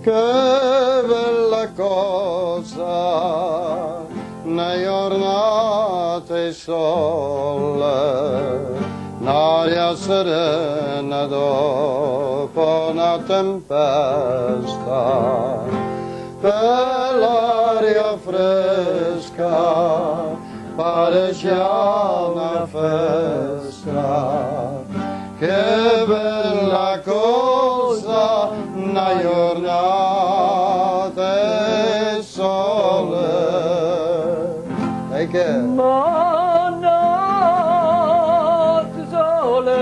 che bella cosa, una giornata e sole, un'aria serena dopo una tempesta, per l'aria fresca pare già una festa. Che bella cosa, una giornata e sole. E che? Ma notte sole,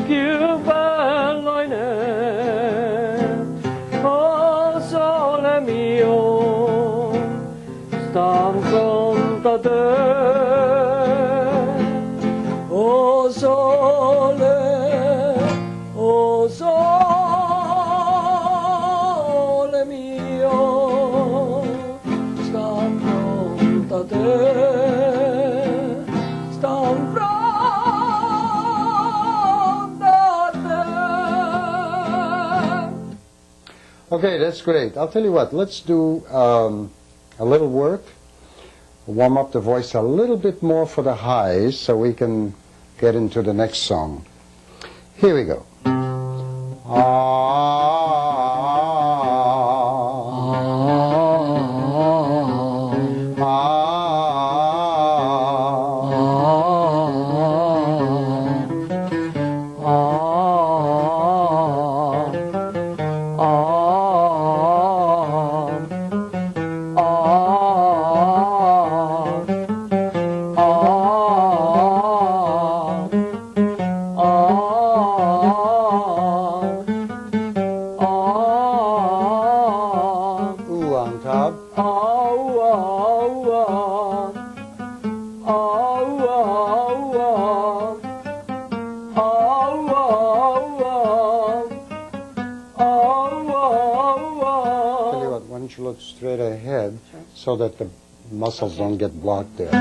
più bello in oh sole mio, stan pronto a te. Oh sole mio, stan pronto a te, stan pronto a te. Okay, that's great. I'll tell you what, let's do a little work, warm up the voice a little bit more for the highs so we can get into the next song. Here we go. Look straight ahead so that the muscles don't get blocked there.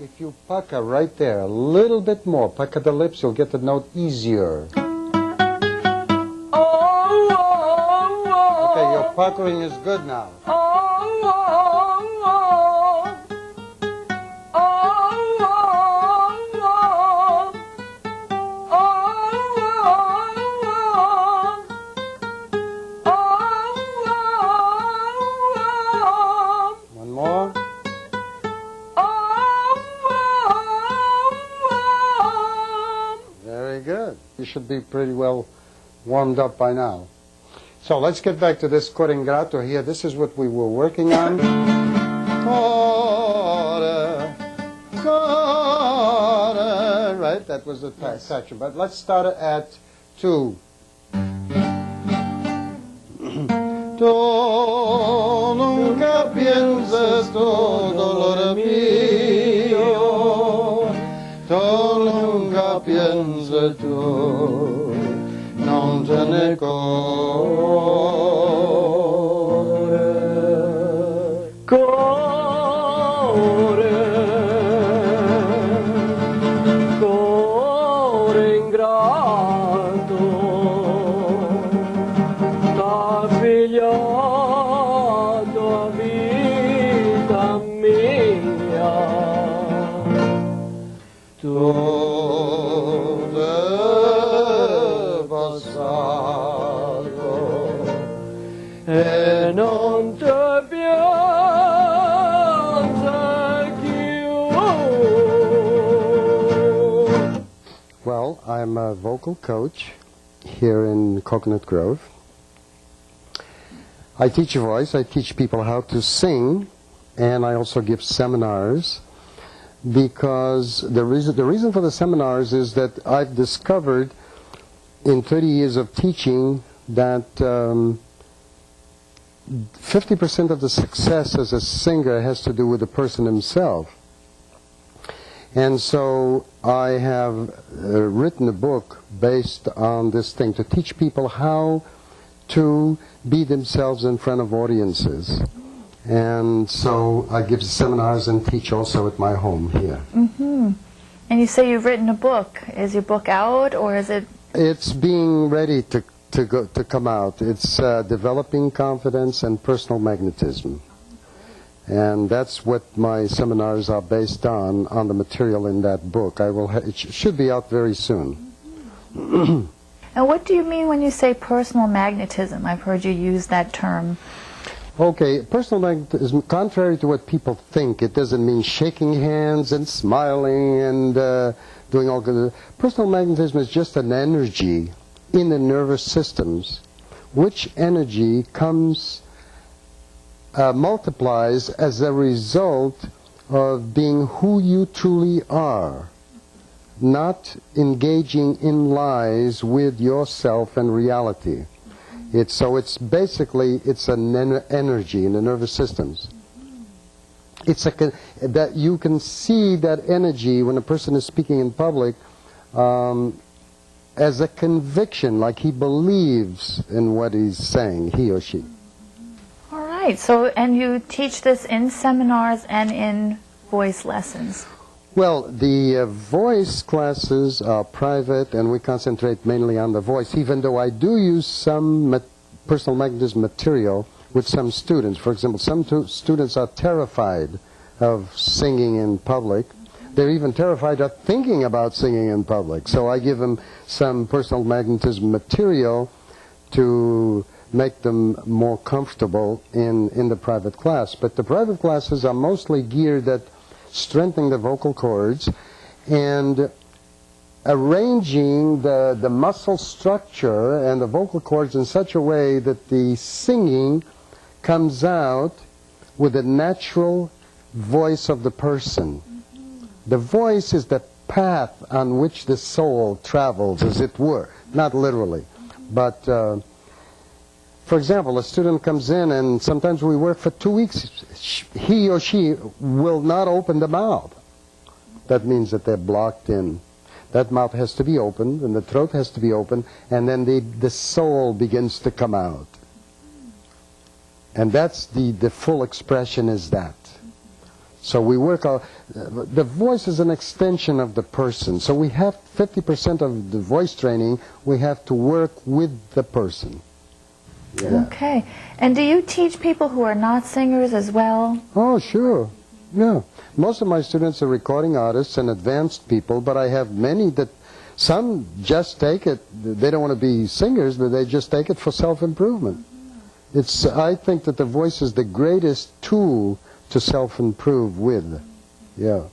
If you pucker right there, a little bit more, pucker the lips, you'll get the note easier. Okay, your puckering is good now. One more. Very good. You should be pretty well warmed up by now. So let's get back to this cor ingrato here. This is what we were working on. Core, core, right? That was the section. But let's start at 2. Tu nunca pienses tu dolor mio, tu nunca pienses tu, non te ne core, core ingrato, t'ha figliato a vita mia, tu e non te piange più. Well, I'm a vocal coach here in Coconut Grove. I teach voice, I teach people how to sing, and I also give seminars, because the reason for the seminars is that I've discovered in 30 years of teaching that 50% of the success as a singer has to do with the person himself. And so I have written a book based on this thing to teach people how to be themselves in front of audiences. And so I give seminars and teach also at my home here. Mm-hmm. And you say you've written a book. Is your book out, or is it? It's being ready to come out. It's Developing Confidence and Personal Magnetism. And that's what my seminars are based on the material in that book. It should be out very soon. And what do you mean when you say personal magnetism? I've heard you use that term. Okay, personal magnetism, contrary to what people think, it doesn't mean shaking hands and smiling and doing all good. Personal magnetism is just an energy in the nervous systems, which energy comes, multiplies as a result of being who you truly are, not engaging in lies with yourself and reality. It's basically an energy in the nervous systems. That you can see that energy when a person is speaking in public as a conviction, like he believes in what he's saying, he or she. All right. So, and you teach this in seminars and in voice lessons. Well, the voice classes are private, and we concentrate mainly on the voice, even though I do use some personal magnetism material with some students. For example, some students are terrified of singing in public. They're even terrified of thinking about singing in public. So I give them some personal magnetism material to make them more comfortable in the private class. But the private classes are mostly geared at strengthening the vocal cords and arranging the muscle structure and the vocal cords in such a way that the singing comes out with the natural voice of the person. The voice is the path on which the soul travels, as it were, not literally. But, for example, a student comes in and sometimes we work for 2 weeks. He or she will not open the mouth. That means that they're blocked in. That mouth has to be opened, and the throat has to be open, and then the soul begins to come out. And that's the full expression is that. So we work the voice is an extension of the person. So we have 50% of the voice training, we have to work with the person. Yeah. Okay. And do you teach people who are not singers as well? Oh, sure. Yeah. Most of my students are recording artists and advanced people, but I have many that some just take it. They don't want to be singers, but they just take it for self-improvement. I think that the voice is the greatest tool to self-improve with. Yeah.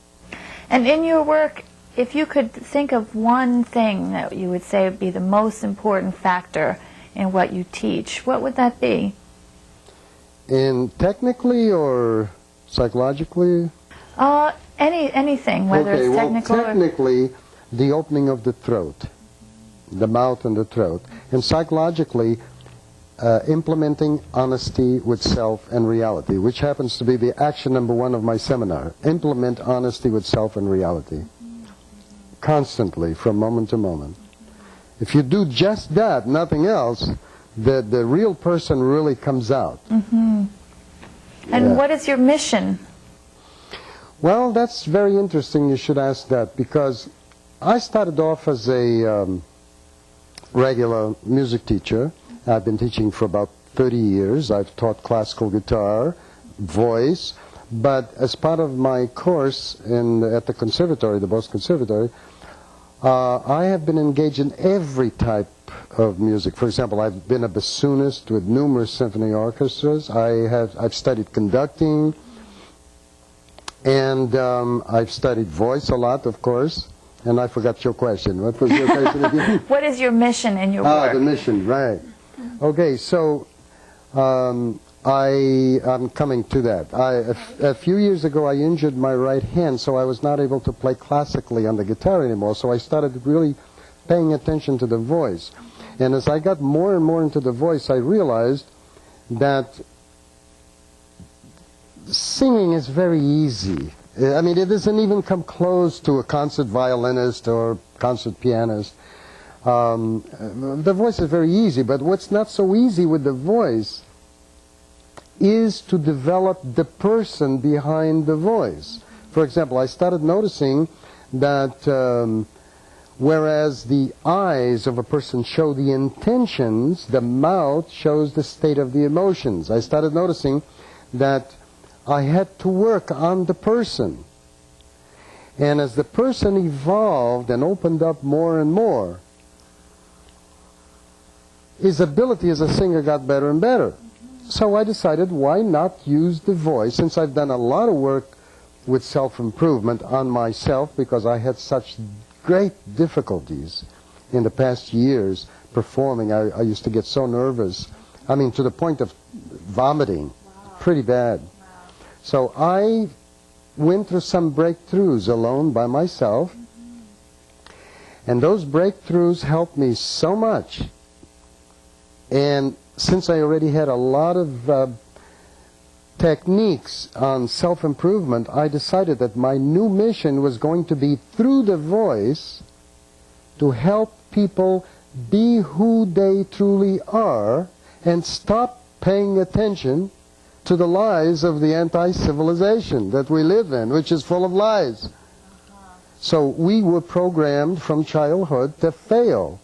And in your work, if you could think of one thing that you would say would be the most important factor in what you teach, what would that be? In technically or psychologically? Anything, whether it's technical well, technically, the opening of the throat, the mouth and the throat. And psychologically, implementing honesty with self and reality, which happens to be the action number 1 of my seminar. Implement honesty with self and reality. Constantly, from moment to moment. If you do just that, nothing else, the real person really comes out. Mm-hmm. And what is your mission? Well, that's very interesting you should ask that, because I started off as a regular music teacher. I've been teaching for about 30 years. I've taught classical guitar, voice, but as part of my course at the conservatory, the Boston Conservatory, I have been engaged in every type of music. For example, I've been a bassoonist with numerous symphony orchestras. I've studied conducting, and I've studied voice a lot, of course. And I forgot your question. What was your question again? What is your mission in your work? The mission, right. Okay, so I'm coming to that. A few years ago, I injured my right hand, so I was not able to play classically on the guitar anymore. So I started really paying attention to the voice. And as I got more and more into the voice, I realized that singing is very easy. I mean, it doesn't even come close to a concert violinist or concert pianist. The voice is very easy, but what's not so easy with the voice is to develop the person behind the voice. For example, I started noticing that whereas the eyes of a person show the intentions, the mouth shows the state of the emotions. I started noticing that I had to work on the person. And as the person evolved and opened up more and more, his ability as a singer got better and better. So I decided, why not use the voice, since I've done a lot of work with self-improvement on myself, because I had such great difficulties in the past years performing. I used to get so nervous, I mean, to the point of vomiting. Pretty bad. So I went through some breakthroughs alone by myself, and those breakthroughs helped me so much. And since I already had a lot of techniques on self-improvement, I decided that my new mission was going to be, through the voice, to help people be who they truly are and stop paying attention to the lies of the anti-civilization that we live in, which is full of lies. So we were programmed from childhood to fail.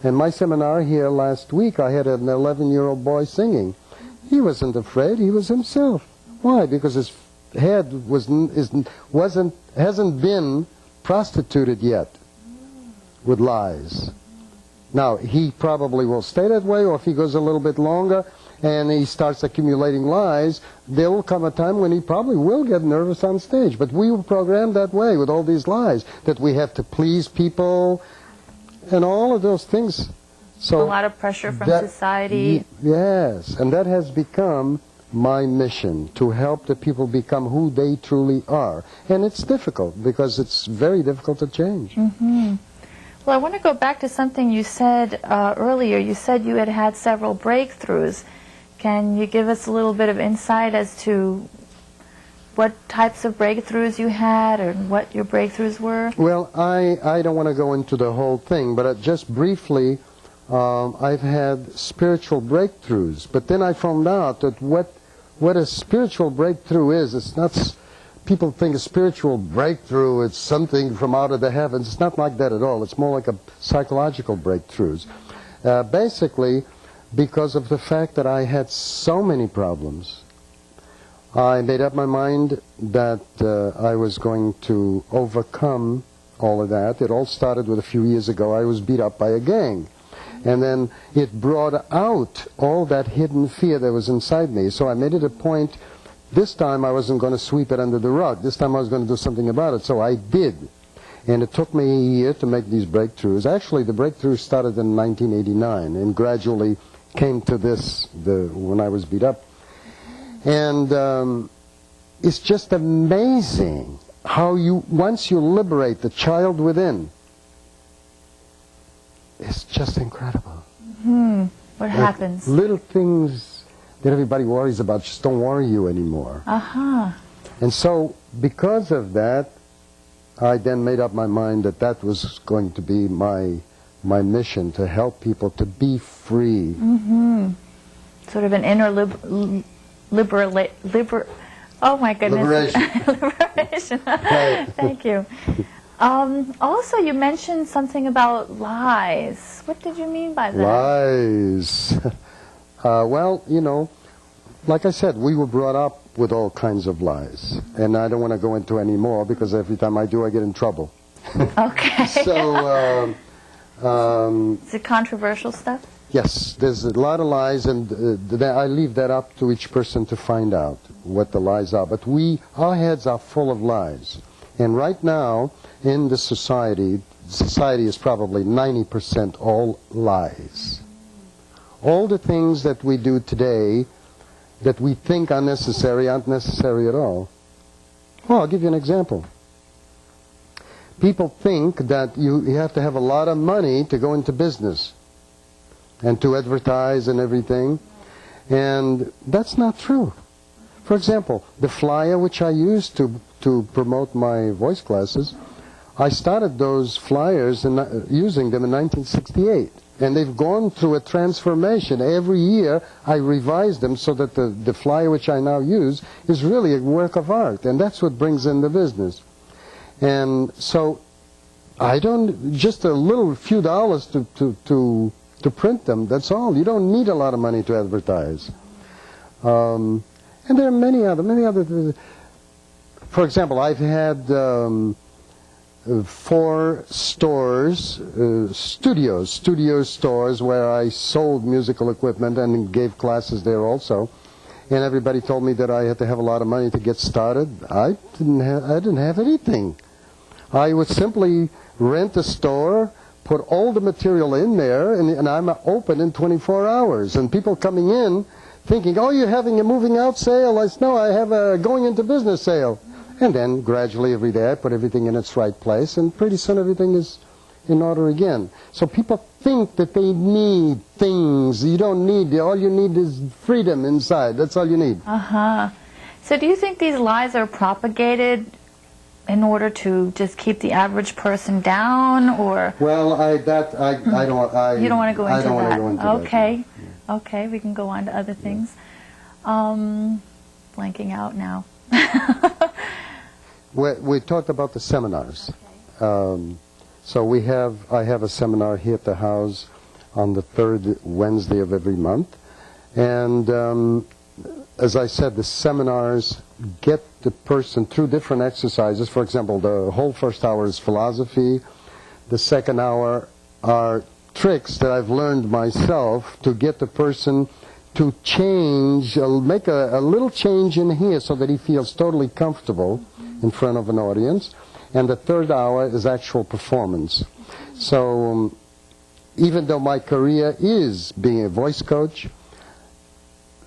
In my seminar here last week, I had an 11-year-old boy singing. He wasn't afraid, he was himself. Why? Because his head hasn't been prostituted yet with lies. Now, he probably will stay that way, or if he goes a little bit longer and he starts accumulating lies, there will come a time when he probably will get nervous on stage. But we were programmed that way with all these lies, that we have to please people and all of those things. So a lot of pressure from society. Yes, and that has become my mission, to help the people become who they truly are. And it's difficult, because it's very difficult to change. Mm-hmm. Well, I want to go back to something you said earlier. You said you had had several breakthroughs. Can you give us a little bit of insight as to what types of breakthroughs you had, or what your breakthroughs were? Well, I don't want to go into the whole thing, but just briefly, I've had spiritual breakthroughs. But then I found out that what a spiritual breakthrough is, it's not... People think a spiritual breakthrough, it's something from out of the heavens. It's not like that at all. It's more like a psychological breakthroughs. Basically, because of the fact that I had so many problems, I made up my mind that I was going to overcome all of that. It all started with a few years ago. I was beat up by a gang. And then it brought out all that hidden fear that was inside me. So I made it a point. This time I wasn't going to sweep it under the rug. This time I was going to do something about it. So I did. And it took me a year to make these breakthroughs. Actually, the breakthrough started in 1989 and gradually came to this when I was beat up. And it's just amazing how once you liberate the child within, it's just incredible. Mm-hmm. What happens? Little things that everybody worries about just don't worry you anymore. Uh-huh. And so, because of that, I then made up my mind that that was going to be my mission, to help people to be free. Mm-hmm. Sort of an inner oh my goodness. Liberation. Liberation. Thank you. Also, you mentioned something about lies. What did you mean by that? Lies. Well, you know, like I said, we were brought up with all kinds of lies. And I don't want to go into any more, because every time I do, I get in trouble. Okay. So, is it controversial stuff? yes, there's a lot of lies, and I leave that up to each person to find out what the lies are. But our heads are full of lies. And right now, in the society is probably 90% all lies. All the things that we do today that we think are necessary aren't necessary at all. Well, I'll give you an example. People think that you have to have a lot of money to go into business and to advertise and everything. And that's not true. For example, the flyer which I used to promote my voice classes, I started those flyers and using them in 1968. And they've gone through a transformation. Every year I revise them so that the flyer which I now use is really a work of art. And that's what brings in the business. And so I don't, just a little few dollars to print them, that's all. You don't need a lot of money to advertise. And there are many other, for example, I've had 4 stores, studio stores where I sold musical equipment and gave classes there also. And everybody told me that I had to have a lot of money to get started. I didn't have anything. I would simply rent a store, put all the material in there, and I'm open in 24 hours. And people coming in thinking, oh, you're having a moving out sale? I said, no, I have a going into business sale. And then gradually every day I put everything in its right place, and pretty soon everything is in order again. So people think that they need things. You don't need, all you need is freedom inside. That's all you need. Uh-huh. So do you think these lies are propagated in order to just keep the average person down, or? Well, I don't. You don't want to go into I don't that. want to go into okay. that. Yeah. Okay, we can go on to other things. Blanking out now. We talked about the seminars. So I have a seminar here at the house on the 3rd Wednesday of every month. And as I said, the seminars get the person through different exercises. For example, the whole first hour is philosophy. The second hour are tricks that I've learned myself to get the person to change, make a little change in here so that he feels totally comfortable in front of an audience. And the third hour is actual performance. So even though my career is being a voice coach,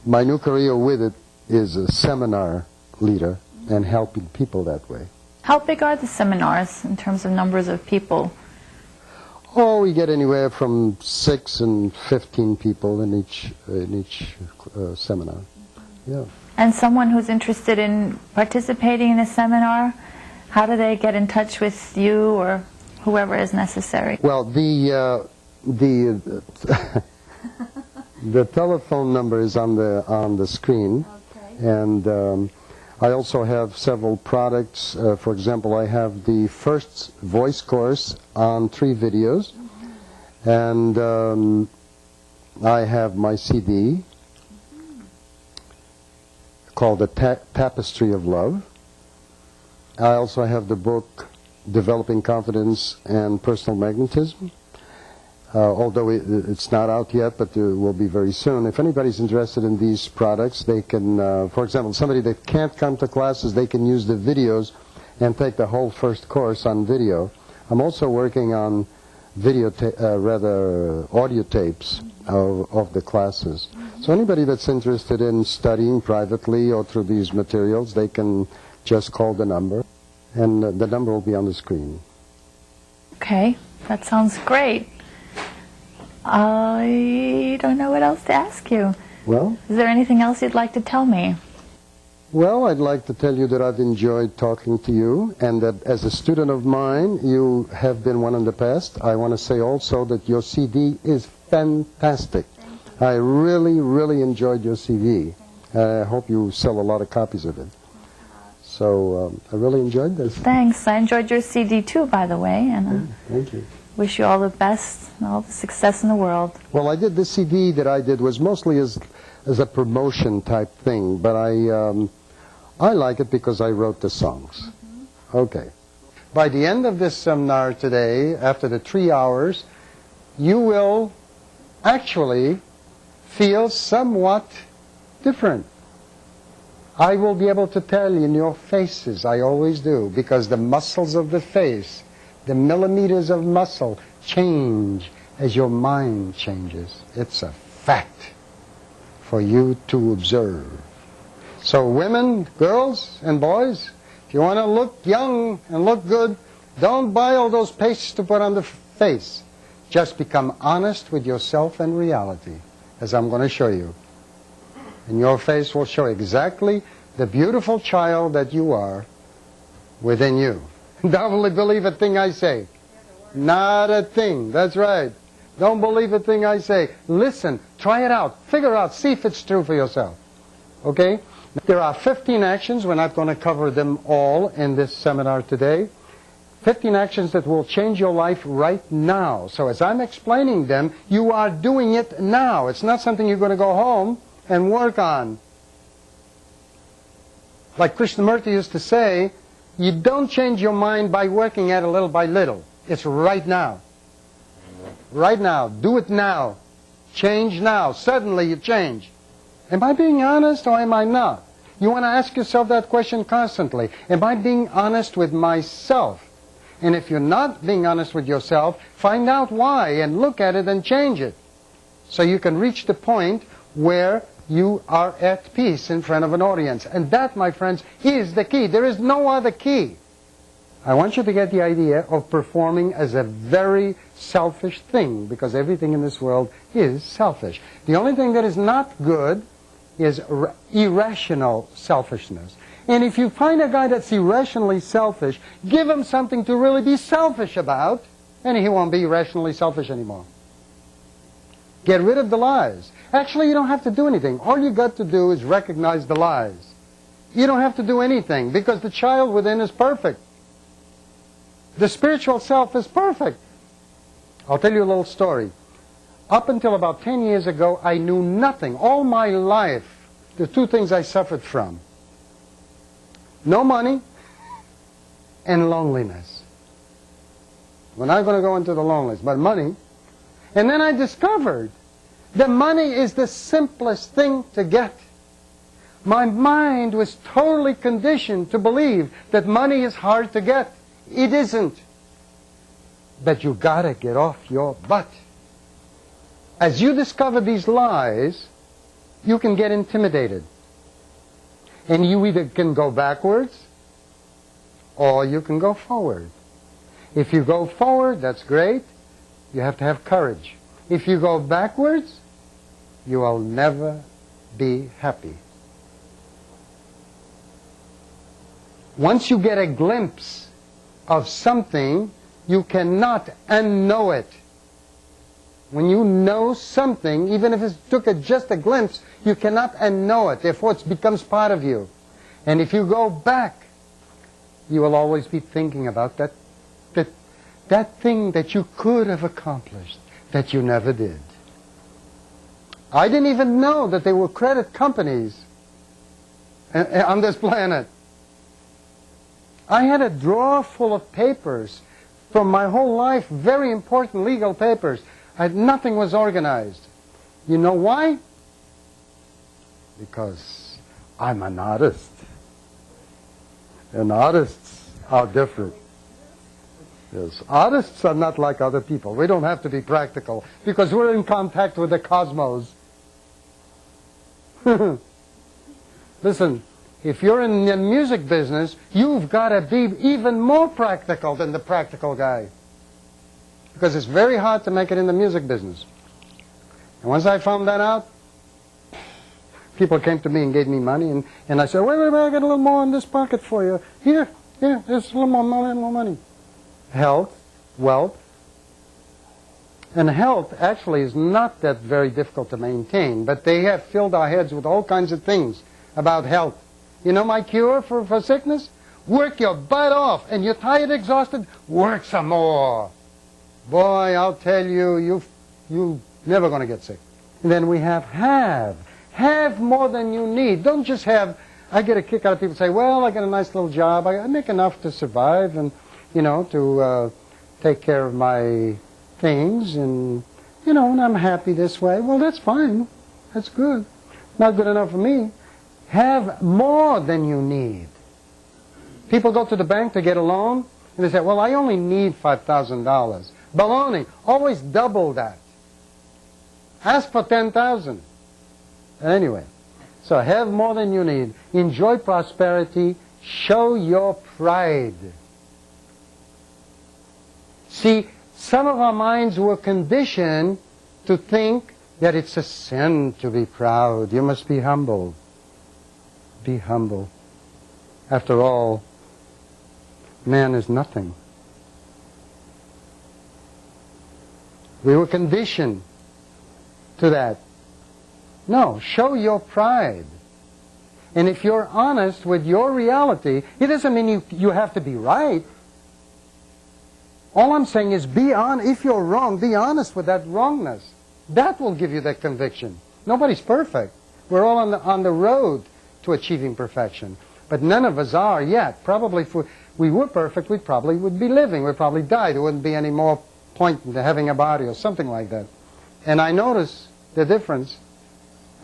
my new career with it is a seminar leader and helping people that way. How big are the seminars in terms of numbers of people? Oh, we get anywhere from 6 and 15 people in each seminar. Yeah. And someone who's interested in participating in a seminar, how do they get in touch with you or whoever is necessary? Well, the telephone number is on the screen. Okay. And I also have several products. For example, I have the first voice course on 3 videos. And I have my CD called The Tapestry of Love. I also have the book Developing Confidence and Personal Magnetism. Although it's not out yet, but it will be very soon. If anybody's interested in these products, they can, for example, somebody that can't come to classes, they can use the videos and take the whole first course on video. I'm also working on audio tapes of the classes. So anybody that's interested in studying privately or through these materials, they can just call the number, and the number will be on the screen. Okay, that sounds great. I don't know what else to ask you. Well? Is there anything else you'd like to tell me? Well, I'd like to tell you that I've enjoyed talking to you, and that as a student of mine, you have been one in the past. I want to say also that your CD is fantastic. I really, really enjoyed your CD. I hope you sell a lot of copies of it. So I really enjoyed this. Thanks. I enjoyed your CD too, by the way, and Thank you. wish you all the best and all the success in the world. Well, I did this CD that I did was mostly as a promotion type thing, but I like it because I wrote the songs. Okay. By the end of this seminar today, after the 3 hours, you will actually feel somewhat different. I will be able to tell in your faces, I always do, because the muscles of the face, the millimeters of muscle change as your mind changes. It's a fact for you to observe. So women, girls, and boys, if you want to look young and look good, don't buy all those pastes to put on the face. Just become honest with yourself and reality, as I'm going to show you. And your face will show exactly the beautiful child that you are within you. Don't believe a thing I say. Not a thing. That's right. Don't believe a thing I say. Listen, try it out, figure out, see if it's true for yourself. Okay? There are 15 actions. We're not going to cover them all in this seminar today. 15 actions that will change your life right now. So as I'm explaining them, you are doing it now. It's not something you're going to go home and work on. Like Krishnamurti used to say, you don't change your mind by working at it little by little. It's right now. Right now. Do it now. Change now. Suddenly you change. Am I being honest or am I not? You want to ask yourself that question constantly. Am I being honest with myself? And if you're not being honest with yourself, find out why and look at it and change it. So you can reach the point where you are at peace in front of an audience. And that, my friends, is the key. There is no other key. I want you to get the idea of performing as a very selfish thing, because everything in this world is selfish. The only thing that is not good is irrational selfishness. And if you find a guy that's irrationally selfish, give him something to really be selfish about, and he won't be irrationally selfish anymore. Get rid of the lies. Actually, you don't have to do anything. All you got to do is recognize the lies. You don't have to do anything, because the child within is perfect. The spiritual self is perfect. I'll tell you a little story. Up until about 10 years ago, I knew nothing. All my life, the two things I suffered from: no money and loneliness. We're not going to go into the loneliness, but money. And then I discovered that money is the simplest thing to get. My mind was totally conditioned to believe that money is hard to get. It isn't. But you got to get off your butt. As you discover these lies, you can get intimidated. And you either can go backwards or you can go forward. If you go forward, that's great. You have to have courage. If you go backwards, you will never be happy. Once you get a glimpse of something, you cannot unknow it. When you know something, even if it took just a glimpse, you cannot unknow it. Therefore, it becomes part of you. And if you go back, you will always be thinking about that thing that you could have accomplished, that you never did. I didn't even know that there were credit companies on this planet. I had a drawer full of papers from my whole life, very important legal papers. Nothing was organized. You know why? Because I'm an artist. And artists are different. Yes, artists are not like other people. We don't have to be practical because we're in contact with the cosmos. Listen, if you're in the music business, you've got to be even more practical than the practical guy. Because it's very hard to make it in the music business. And once I found that out, people came to me and gave me money, and I said, wait, I got a little more in this pocket for you. Here, there's a little more money. Health, wealth. And health actually is not that very difficult to maintain, but they have filled our heads with all kinds of things about health. You know my cure for sickness? Work your butt off, and you're tired, exhausted, work some more. Boy, I'll tell you, you're never going to get sick. And then we have. Have more than you need. Don't just have. I get a kick out of people say, well, I got a nice little job. I make enough to survive and, to take care of my things. And, and I'm happy this way. Well, that's fine. That's good. Not good enough for me. Have more than you need. People go to the bank to get a loan, and they say, well, I only need $5,000. Baloney. Always double that. Ask for $10,000. Anyway, so have more than you need. Enjoy prosperity. Show your pride. See, some of our minds were conditioned to think that it's a sin to be proud. You must be humble. Be humble. After all, man is nothing. We were conditioned to that. No, show your pride. And if you're honest with your reality, it doesn't mean you have to be right. All I'm saying is if you're wrong, be honest with that wrongness. That will give you that conviction. Nobody's perfect. We're all on the road to achieving perfection. But none of us are yet. Probably if we were perfect, we probably would be living. We'd probably die. There wouldn't be any more point in having a body or something like that. And I noticed the difference.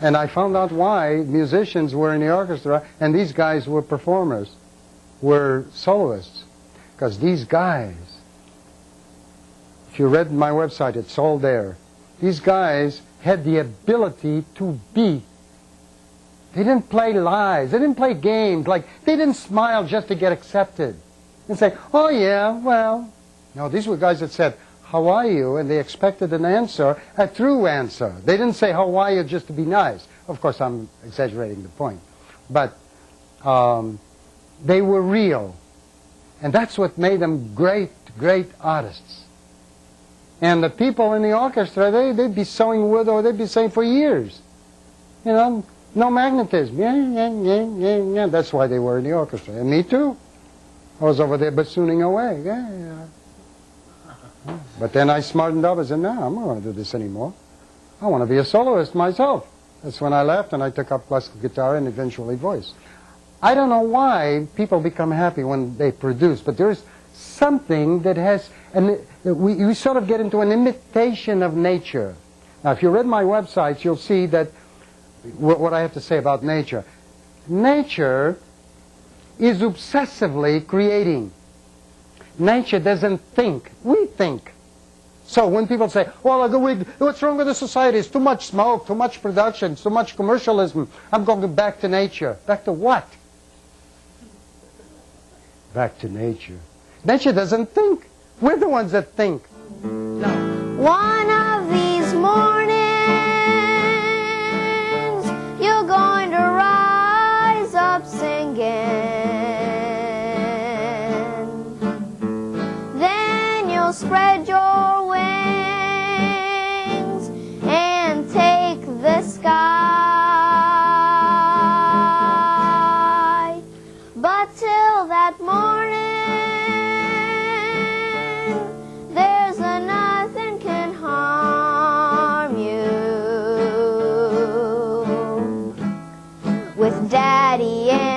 And I found out why musicians were in the orchestra and these guys were performers, were soloists. Because these guys, if you read my website, it's all there. These guys had the ability to be. They didn't play lies. They didn't play games. Like, they didn't smile just to get accepted. And say, oh yeah, well. No, these were guys that said, how are you? And they expected an answer, a true answer. They didn't say, how are you, just to be nice. Of course, I'm exaggerating the point. But they were real. And that's what made them great, great artists. And the people in the orchestra, they'd be sewing wood or they'd be saying for years. You know, no magnetism. Yeah. That's why they were in the orchestra. And me too. I was over there bassooning away. Yeah. But then I smartened up and said, no, I'm not going to do this anymore. I want to be a soloist myself. That's when I left and I took up classical guitar and eventually voice. I don't know why people become happy when they produce, but there is something that has, and we sort of get into an imitation of nature. Now, if you read my websites, you'll see that what I have to say about nature. Nature is obsessively creating. Nature doesn't think. We think. So when people say, well, what's wrong with the society? It's too much smoke, too much production, too much commercialism. I'm going back to nature. Back to what? Back to nature. Nature doesn't think. We're the ones that think. No. One of these mornings, you're going to rise up singing. Then you'll spread your wings and take the sky. But till that morning, there's nothing can harm you. With Daddy and